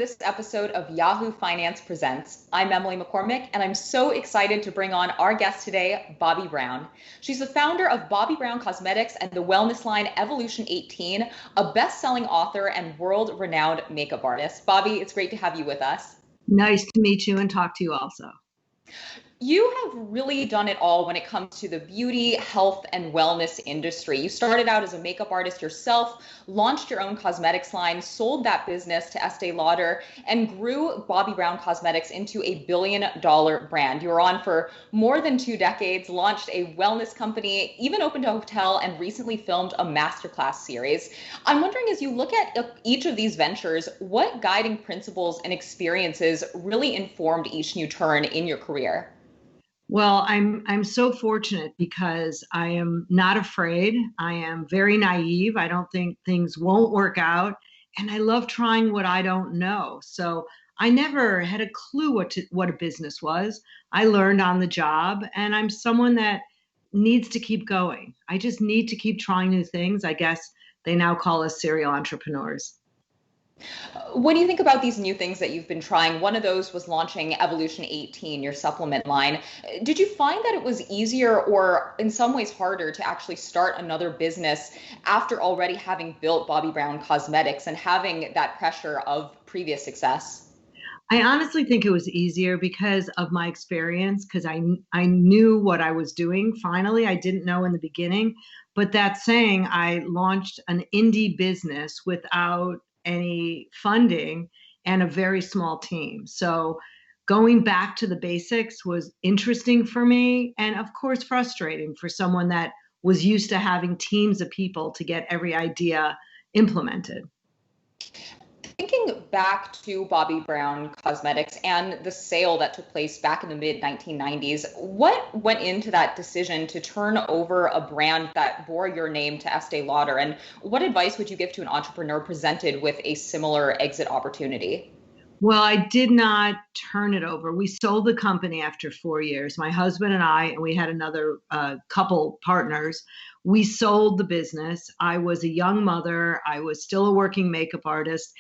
this episode of Yahoo Finance Presents. I'm Emily McCormick, and I'm so excited to bring on our guest today, Bobbi Brown. She's the founder of Bobbi Brown Cosmetics and the wellness line Evolution18, a best-selling author and world-renowned makeup artist. Bobbi, it's great to have you with us. Nice to meet you and talk to you also. You have really done it all when it comes to the beauty, health, and wellness industry. You started out as a makeup artist yourself, launched your own cosmetics line, sold that business to Estee Lauder, and grew Bobbi Brown Cosmetics into a billion-dollar brand. You were on for more than 2 decades, launched a wellness company, even opened a hotel, and recently filmed a masterclass series. I'm wondering, as you look at each of these ventures, what guiding principles and experiences really informed each new turn in your career? Well, I'm so fortunate because I am not afraid. I am very naive. I don't think things won't work out, and I love trying what I don't know. So I never had a clue what a business was. I learned on the job, and I'm someone that needs to keep going. I just need to keep trying new things. I guess they now call us serial entrepreneurs. When you think about these new things that you've been trying, one of those was launching Evolution18, your supplement line. Did you find that it was easier or in some ways harder to actually start another business after already having built Bobbi Brown Cosmetics and having that pressure of previous success? I honestly think it was easier because of my experience, because I knew what I was doing. Finally, I didn't know in the beginning, but that saying, I launched an indie business without any funding and a very small team. So going back to the basics was interesting for me, and of course frustrating for someone that was used to having teams of people to get every idea implemented. Thinking back to Bobbi Brown Cosmetics and the sale that took place back in the mid 1990s, what went into that decision to turn over a brand that bore your name to Estee Lauder? And what advice would you give to an entrepreneur presented with a similar exit opportunity? Well, I did not turn it over. We sold the company after 4 years. My husband and I, and we had another couple partners. We sold the business. I was a young mother. I was still a working makeup artist.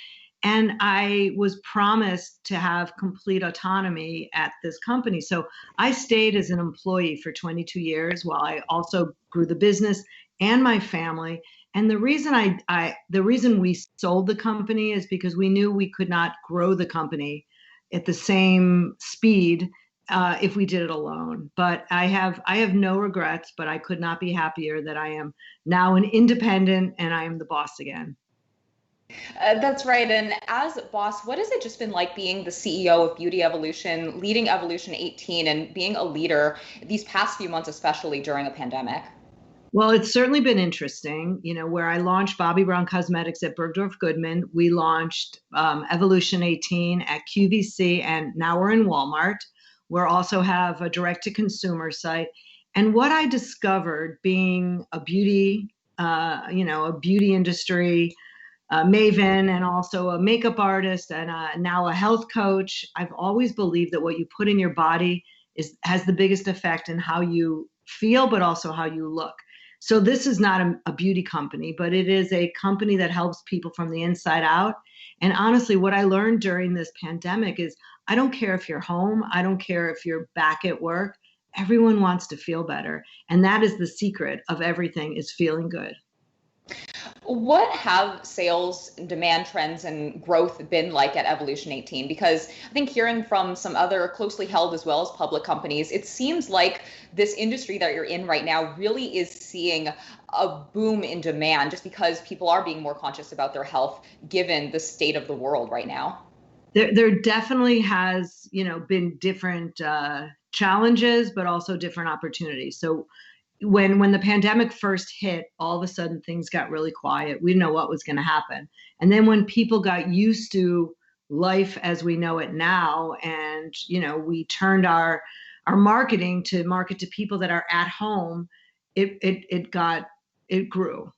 And I was promised to have complete autonomy at this company. So I stayed as an employee for 22 years while I also grew the business and my family. And the reason the reason we sold the company is because we knew we could not grow the company at the same speed if we did it alone. But I have no regrets, but I could not be happier that I am now an independent and I am the boss again. That's right. And as boss, what has it just been like being the CEO of Beauty Evolution, leading Evolution18, and being a leader these past few months, especially during a pandemic? Well, it's certainly been interesting. You know, where I launched Bobbi Brown Cosmetics at Bergdorf Goodman, we launched Evolution18 at QVC, and now we're in Walmart. We also have a direct-to-consumer site. And what I discovered being a beauty, a beauty industry maven and also a makeup artist and now a health coach, I've always believed that what you put in your body has the biggest effect in how you feel, but also how you look. So this is not a beauty company, but it is a company that helps people from the inside out. And honestly, what I learned during this pandemic is I don't care if you're home. I don't care if you're back at work. Everyone wants to feel better. And that is the secret of everything, is feeling good. What have sales, demand trends, and growth been like at Evolution18? Because I think hearing from some other closely held as well as public companies, it seems like this industry that you're in right now really is seeing a boom in demand just because people are being more conscious about their health given the state of the world right now. There definitely has, been different challenges, but also different opportunities. So when the pandemic first hit, all of a sudden things got really quiet. We didn't know what was going to happen. And then when people got used to life as we know it now, and we turned our marketing to market to people that are at home, it grew.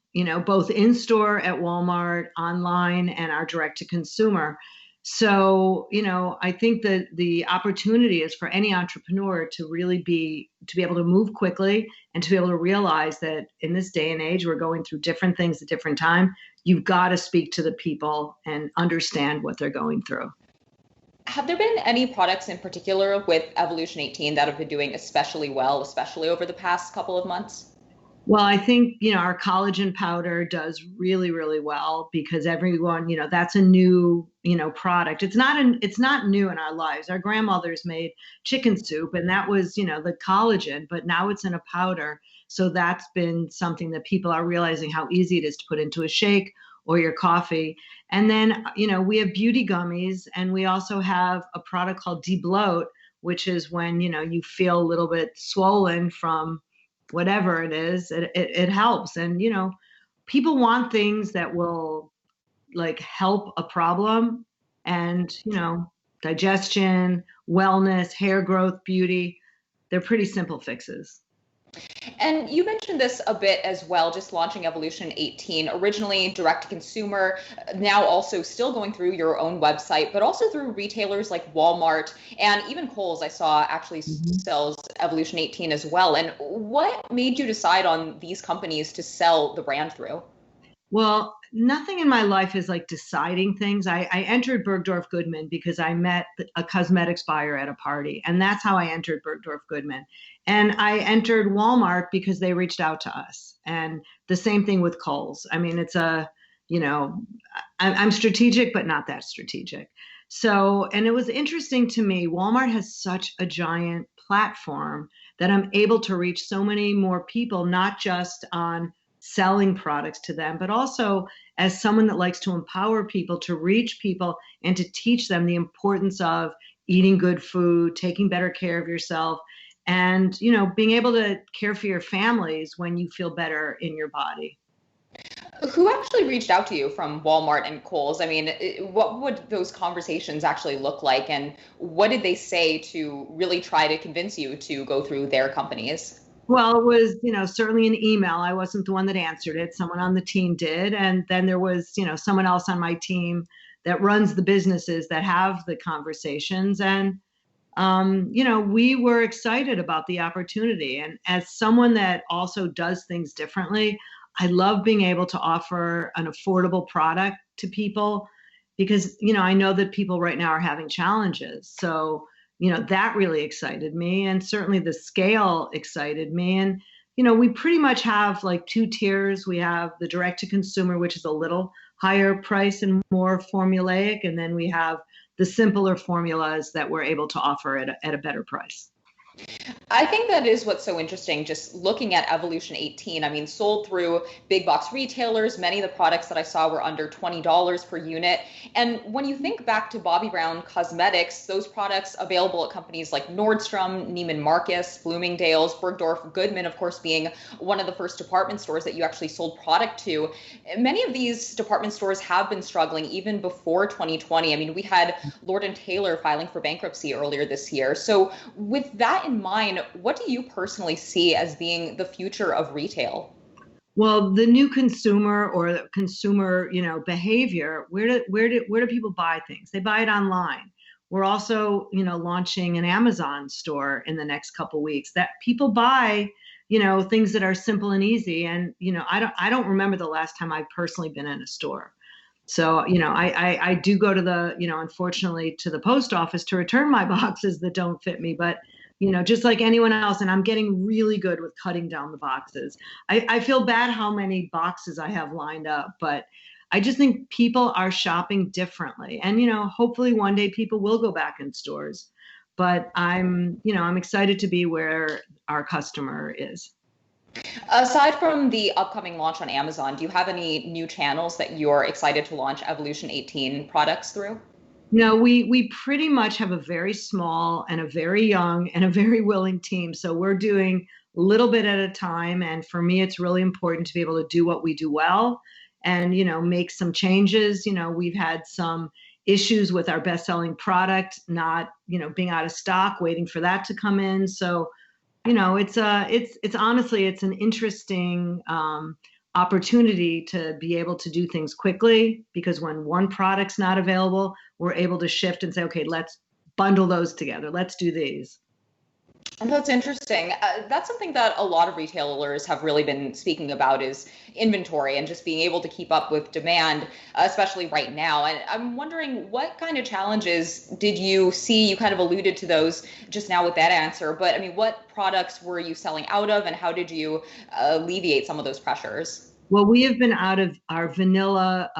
Both in store at Walmart, online, and our direct to consumer. So, I think that the opportunity is for any entrepreneur to really to be able to move quickly and to be able to realize that in this day and age, we're going through different things at different time. You've got to speak to the people and understand what they're going through. Have there been any products in particular with Evolution 18 that have been doing especially well, especially over the past couple of months? Well, I think, our collagen powder does really, really well because everyone, that's a new, product. It's not new in our lives. Our grandmothers made chicken soup and that was, the collagen, but now it's in a powder. So that's been something that people are realizing how easy it is to put into a shake or your coffee. And then, we have beauty gummies and we also have a product called Debloat, which is when, you feel a little bit swollen from whatever it is, it helps. And, people want things that will like help a problem and, digestion, wellness, hair growth, beauty, they're pretty simple fixes. And you mentioned this a bit as well, just launching Evolution 18, originally direct to consumer, now also still going through your own website, but also through retailers like Walmart and even Kohls, I saw actually sells Evolution 18 as well. And what made you decide on these companies to sell the brand through? Well, nothing in my life is like deciding things. I entered Bergdorf Goodman because I met a cosmetics buyer at a party, and that's how I entered Bergdorf Goodman. And I entered Walmart because they reached out to us. And the same thing with Kohl's. I mean, it's I'm strategic, but not that strategic. So, and it was interesting to me, Walmart has such a giant platform that I'm able to reach so many more people, not just on selling products to them, but also as someone that likes to empower people, to reach people and to teach them the importance of eating good food, taking better care of yourself, and, being able to care for your families when you feel better in your body. Who actually reached out to you from Walmart and Kohls? I mean, what would those conversations actually look like? And what did they say to really try to convince you to go through their companies? Well, it was, certainly an email. I wasn't the one that answered it. Someone on the team did. And then there was, someone else on my team that runs the businesses that have the conversations. And, we were excited about the opportunity. And as someone that also does things differently, I love being able to offer an affordable product to people because, I know that people right now are having challenges. So, that really excited me. And certainly the scale excited me. And, we pretty much have like two tiers. We have the direct to consumer, which is a little higher price and more formulaic. And then we have the simpler formulas that we're able to offer at a better price. I think that is what's so interesting, just looking at Evolution 18. I mean, sold through big box retailers. Many of the products that I saw were under $20 per unit. And when you think back to Bobbi Brown Cosmetics, those products available at companies like Nordstrom, Neiman Marcus, Bloomingdale's, Bergdorf Goodman, of course, being one of the first department stores that you actually sold product to. Many of these department stores have been struggling even before 2020. I mean, we had Lord & Taylor filing for bankruptcy earlier this year. So with that in mind, what do you personally see as being the future of retail? Well, the new consumer or the consumer, behavior, where do people buy things? They buy it online. We're also, launching an Amazon store in the next couple of weeks that people buy, things that are simple and easy. And, I don't remember the last time I've personally been in a store. So, I do go to the, unfortunately to the post office to return my boxes that don't fit me, but just like anyone else, and I'm getting really good with cutting down the boxes. I feel bad how many boxes I have lined up, but I just think people are shopping differently. And, hopefully one day people will go back in stores, but I'm excited to be where our customer is. Aside from the upcoming launch on Amazon, do you have any new channels that you're excited to launch Evolution 18 products through? No, we pretty much have a very small and a very young and a very willing team. So we're doing a little bit at a time. And for me, it's really important to be able to do what we do well and, make some changes. We've had some issues with our best-selling product, not, being out of stock, waiting for that to come in. So, it's honestly, it's an interesting opportunity to be able to do things quickly, because when one product's not available, we're able to shift and say, okay, let's bundle those together. Let's do these. And that's interesting. That's something that a lot of retailers have really been speaking about is inventory and just being able to keep up with demand, especially right now. And I'm wondering, what kind of challenges did you see? You kind of alluded to those just now with that answer, but I mean, what products were you selling out of, and how did you alleviate some of those pressures? Well, we have been out of our vanilla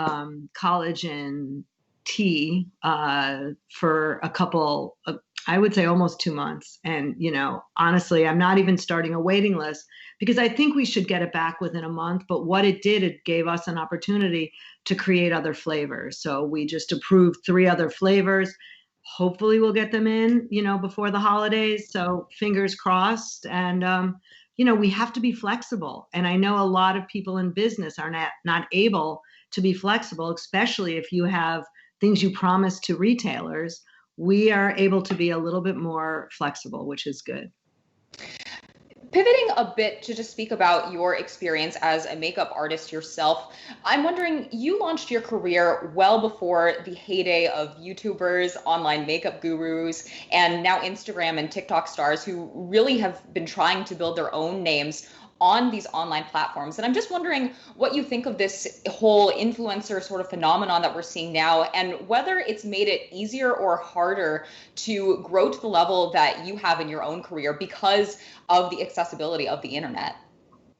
collagen tea for a couple of, I would say almost 2 months. And, honestly, I'm not even starting a waiting list because I think we should get it back within a month. But what it did, it gave us an opportunity to create other flavors. So we just approved 3 other flavors. Hopefully we'll get them in, before the holidays. So fingers crossed. And, we have to be flexible. And I know a lot of people in business are not able to be flexible, especially if you have things you promise to retailers. We are able to be a little bit more flexible, which is good. Pivoting a bit to just speak about your experience as a makeup artist yourself, I'm wondering, you launched your career well before the heyday of YouTubers, online makeup gurus, and now Instagram and TikTok stars who really have been trying to build their own names on these online platforms. And I'm just wondering what you think of this whole influencer sort of phenomenon that we're seeing now, and whether it's made it easier or harder to grow to the level that you have in your own career because of the accessibility of the internet.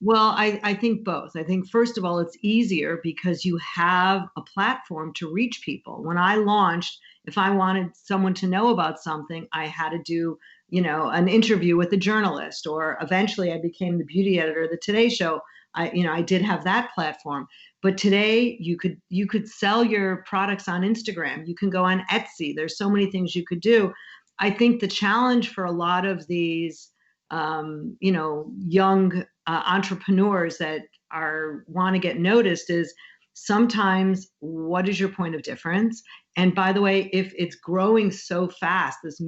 Well, I think both. I think, first of all, it's easier because you have a platform to reach people. When I launched, if I wanted someone to know about something, I had to do an interview with a journalist, or eventually I became the beauty editor of the Today Show. I did have that platform, but today you could sell your products on Instagram. You can go on Etsy. There's so many things you could do. I think the challenge for a lot of these, young entrepreneurs that want to get noticed is sometimes, what is your point of difference? And by the way, if it's growing so fast, this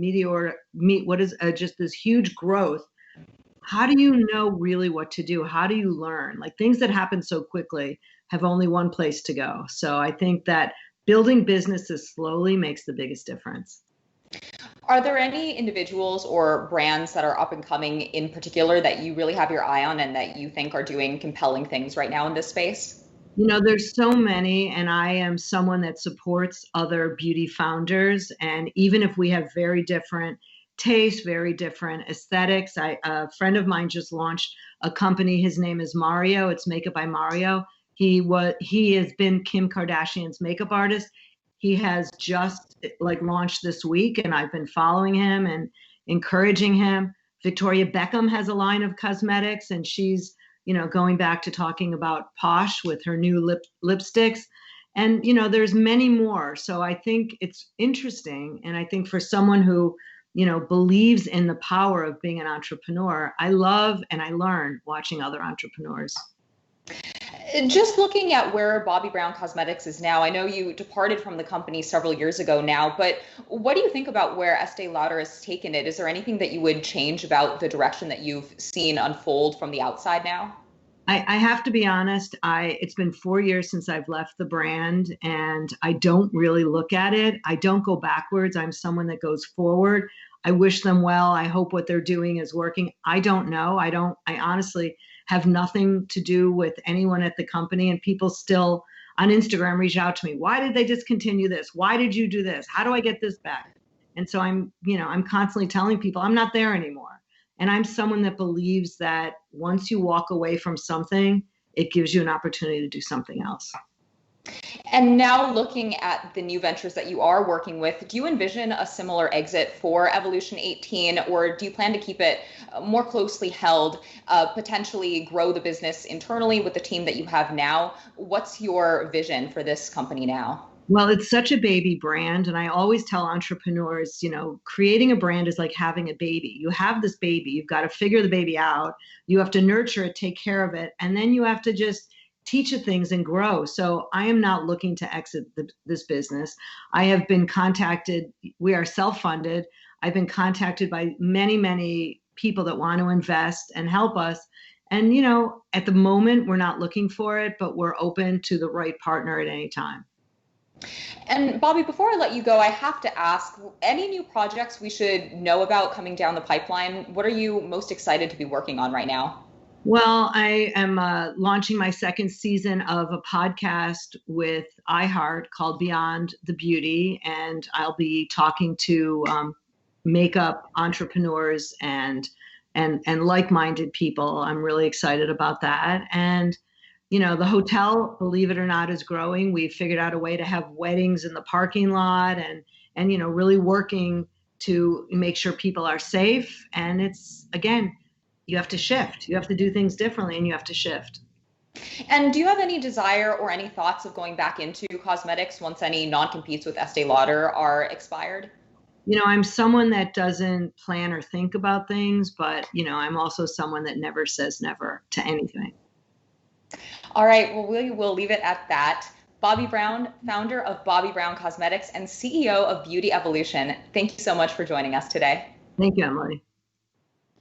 just this huge growth, how do you know really what to do? How do you learn? Like, things that happen so quickly have only one place to go. So I think that building businesses slowly makes the biggest difference. Are there any individuals or brands that are up and coming in particular that you really have your eye on and that you think are doing compelling things right now in this space? There's so many, and I am someone that supports other beauty founders. And even if we have very different tastes, very different aesthetics, a friend of mine just launched a company. His name is Mario. It's Makeup by Mario. He has been Kim Kardashian's makeup artist. He has just launched this week, and I've been following him and encouraging him. Victoria Beckham has a line of cosmetics, and she's going back to talking about Posh with her new lipsticks. And, there's many more. So I think it's interesting. And I think for someone who, believes in the power of being an entrepreneur, I love and I learn watching other entrepreneurs. Just looking at where Bobbi Brown Cosmetics is now, I know you departed from the company several years ago now, but what do you think about where Estee Lauder has taken it? Is there anything that you would change about the direction that you've seen unfold from the outside now? I have to be honest, it's been 4 years since I've left the brand, and I don't really look at it. I don't go backwards. I'm someone that goes forward. I wish them well. I hope what they're doing is working. I don't know. I honestly have nothing to do with anyone at the company, and people still on Instagram reach out to me. Why did they discontinue this? Why did you do this? How do I get this back? And so I'm constantly telling people I'm not there anymore. And I'm someone that believes that once you walk away from something, it gives you an opportunity to do something else. And now looking at the new ventures that you are working with, do you envision a similar exit for Evolution18, or do you plan to keep it more closely held, potentially grow the business internally with the team that you have now? What's your vision for this company now? Well, it's such a baby brand. And I always tell entrepreneurs, creating a brand is like having a baby. You have this baby, you've got to figure the baby out. You have to nurture it, take care of it. And then you have to just teach it things and grow. So I am not looking to exit this business. I have been contacted. We are self-funded. I've been contacted by many, many people that want to invest and help us. And, at the moment, we're not looking for it, but we're open to the right partner at any time. And Bobbi, before I let you go, I have to ask, any new projects we should know about coming down the pipeline? What are you most excited to be working on right now? Well, I am launching my second season of a podcast with iHeart called Beyond the Beauty, and I'll be talking to makeup entrepreneurs and like-minded people. I'm really excited about that. And the hotel, believe it or not, is growing. We've figured out a way to have weddings in the parking lot and really working to make sure people are safe. And it's, again, you have to shift. You have to do things differently and you have to shift. And do you have any desire or any thoughts of going back into cosmetics once any non-competes with Estee Lauder are expired? I'm someone that doesn't plan or think about things, but, I'm also someone that never says never to anything. All right, well, we will leave it at that. Bobbi Brown, founder of Bobbi Brown Cosmetics and CEO of Beauty Evolution. Thank you so much for joining us today. Thank you, Emily.